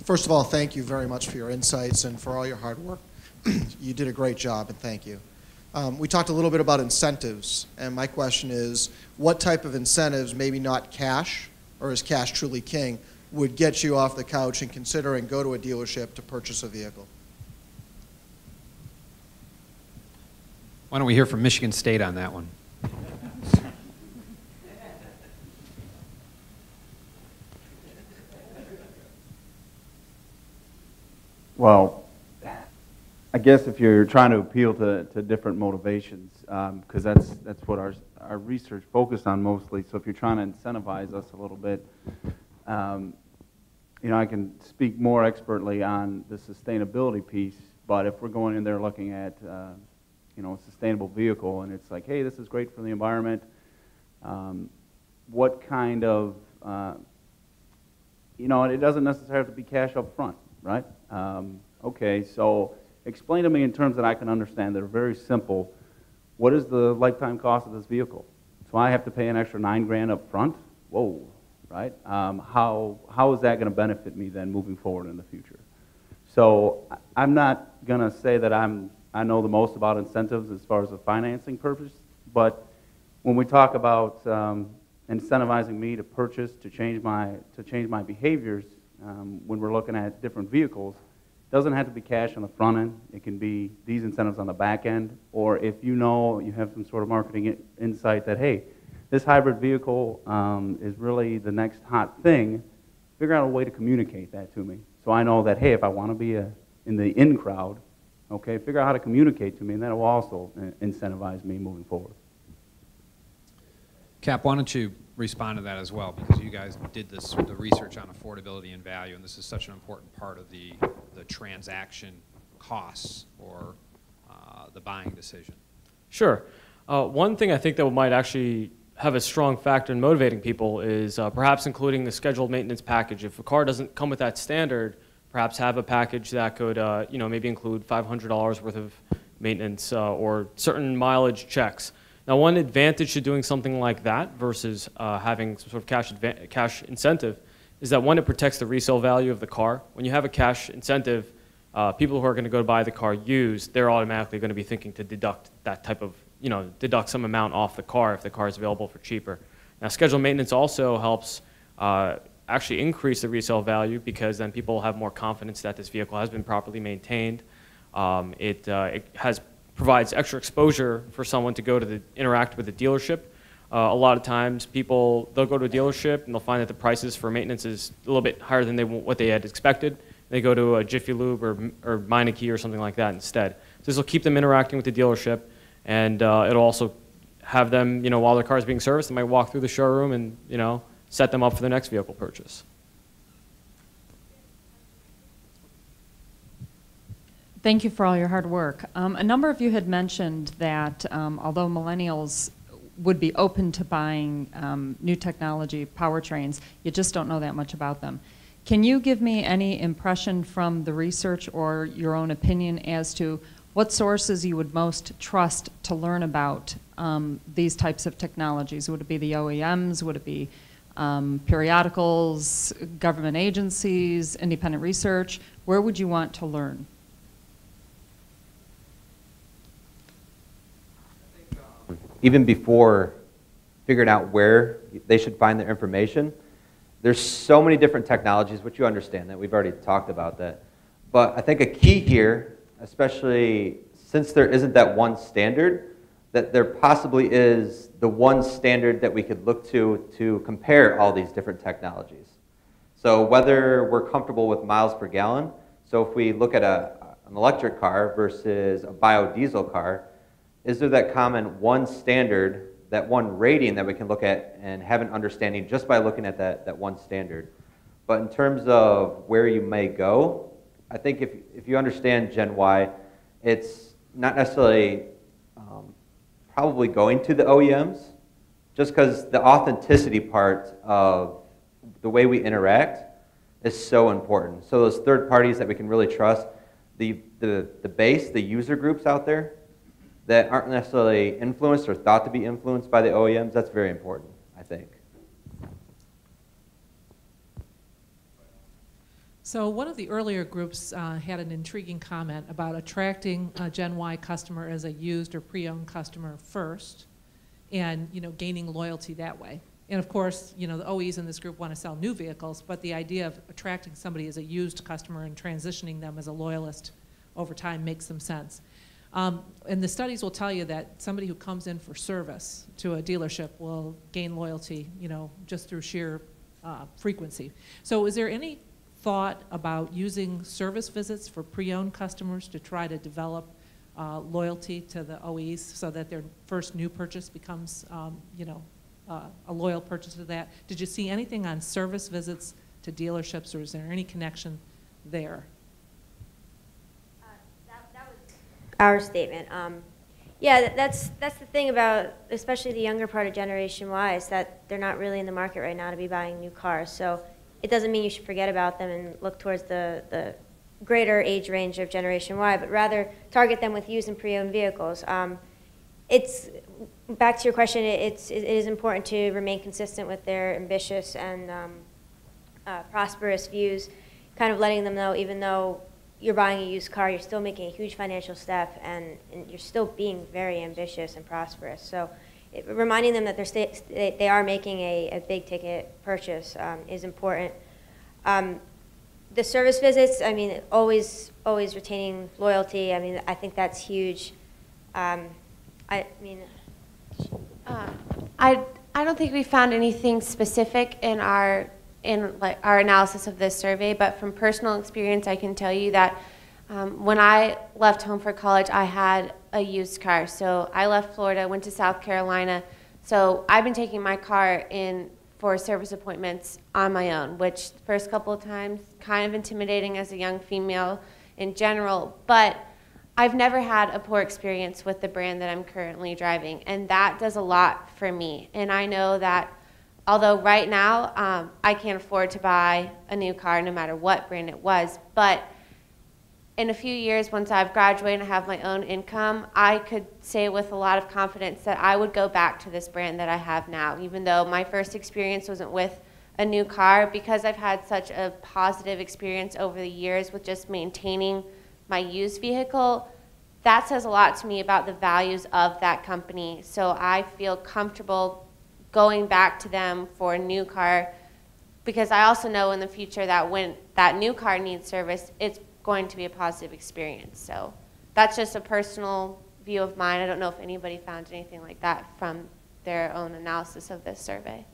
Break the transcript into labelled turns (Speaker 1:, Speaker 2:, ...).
Speaker 1: First of all, thank you very much for your insights and for all your hard work. You did a great job, and thank you. We talked a little bit about incentives, and my question is, what type of incentives, maybe not cash, or is cash truly king, would get you off the couch and consider and go to a dealership to purchase a vehicle?
Speaker 2: Why don't we hear from Michigan State on that one?
Speaker 3: Well, I guess if you're trying to appeal to different motivations, because that's what our research focused on mostly. So if you're trying to incentivize us a little bit, you know, I can speak more expertly on the sustainability piece. But if we're going in there looking at you know, a sustainable vehicle, and it's like, hey, this is great for the environment. What kind of, you know, and it doesn't necessarily have to be cash up front, right? Okay, so explain to me in terms that I can understand that are very simple. What is the lifetime cost of this vehicle? So I have to pay an extra $9 grand up front? Whoa, right? How is that going to benefit me then moving forward in the future? So I'm not going to say that I know the most about incentives as far as a financing purpose, but when we talk about incentivizing me to purchase, to change my behaviors, when we're looking at different vehicles, it doesn't have to be cash on the front end. It can be these incentives on the back end, or if you know you have some sort of marketing insight that, hey, this hybrid vehicle is really the next hot thing, figure out a way to communicate that to me. So I know that, hey, if I want to be in the in crowd, okay, figure out how to communicate to me, and that will also incentivize me moving forward.
Speaker 2: Cap, why don't you respond to that as well, because you guys did the research on affordability and value, and this is such an important part of the transaction costs or the buying decision.
Speaker 4: Sure. One thing I think that might actually have a strong factor in motivating people is perhaps including the scheduled maintenance package. If a car doesn't come with that standard, perhaps have a package that could, you know, maybe include $500 worth of maintenance or certain mileage checks. Now, one advantage to doing something like that versus having some sort of cash incentive is that, one, it protects the resale value of the car. When you have a cash incentive, people who are going to go buy the car used, they're automatically going to be thinking to deduct that type of, you know, deduct some amount off the car if the car is available for cheaper. Now, scheduled maintenance also helps actually increase the resale value, because then people have more confidence that this vehicle has been properly maintained. It provides extra exposure for someone to go to interact with the dealership. A lot of times they'll go to a dealership and they'll find that the prices for maintenance is a little bit higher than what they had expected. They go to a Jiffy Lube or Meineke or something like that instead. So this will keep them interacting with the dealership, and it'll also have them, you know, while their car is being serviced, they might walk through the showroom and, you know, set them up for their next vehicle purchase.
Speaker 5: Thank you for all your hard work. A number of you had mentioned that although millennials would be open to buying new technology powertrains, you just don't know that much about them. Can you give me any impression from the research or your own opinion as to what sources you would most trust to learn about these types of technologies? Would it be the OEMs? Would it be periodicals, government agencies, independent research? Where would you want to learn?
Speaker 6: Even before figuring out where they should find their information, there's so many different technologies, which you understand that. We've already talked about that. But I think a key here, especially since there isn't that one standard, that there possibly is the one standard that we could look to compare all these different technologies. So whether we're comfortable with miles per gallon, so if we look at an electric car versus a biodiesel car, is there that common one standard, that one rating that we can look at and have an understanding just by looking at that one standard? But in terms of where you may go, I think if you understand Gen Y, it's not necessarily probably going to the OEMs, just because the authenticity part of the way we interact is so important. So those third parties that we can really trust, the base, the user groups out there that aren't necessarily influenced or thought to be influenced by the OEMs, that's very important, I think.
Speaker 7: So one of the earlier groups had an intriguing comment about attracting a Gen Y customer as a used or pre-owned customer first, and gaining loyalty that way. And of course, the OEs in this group want to sell new vehicles, but the idea of attracting somebody as a used customer and transitioning them as a loyalist over time makes some sense. And the studies will tell you that somebody who comes in for service to a dealership will gain loyalty, just through sheer frequency. So is there any thought about using service visits for pre-owned customers to try to develop loyalty to the OEs so that their first new purchase becomes, a loyal purchase to that? Did you see anything on service visits to dealerships, or is there any connection there?
Speaker 8: That was our statement. Yeah, that's the thing about especially the younger part of Generation Y, is that they're not really in the market right now to be buying new cars. So it doesn't mean you should forget about them and look towards the greater age range of Generation Y, but rather target them with used and pre-owned vehicles. It's back to your question. It is important to remain consistent with their ambitious and prosperous views, kind of letting them know even though you're buying a used car, you're still making a huge financial step, and you're still being very ambitious and prosperous. So reminding them that they are making a big ticket purchase is important. The service visits, I mean, always retaining loyalty. I mean, I think that's huge. I
Speaker 9: don't think we found anything specific in our analysis of this survey, but from personal experience, I can tell you that when I left home for college, I had a used car. So I left Florida, went to South Carolina. So I've been taking my car in for service appointments on my own, which the first couple of times kind of intimidating as a young female in general, but I've never had a poor experience with the brand that I'm currently driving, and that does a lot for me. And I know that although right now I can't afford to buy a new car no matter what brand it was, but in a few years, once I've graduated and have my own income, I could say with a lot of confidence that I would go back to this brand that I have now, even though my first experience wasn't with a new car, because I've had such a positive experience over the years with just maintaining my used vehicle. That says a lot to me about the values of that company. So I feel comfortable going back to them for a new car, because I also know in the future that when that new car needs service, it's going to be a positive experience. So that's just a personal view of mine. I don't know if anybody found anything like that from their own analysis of this survey.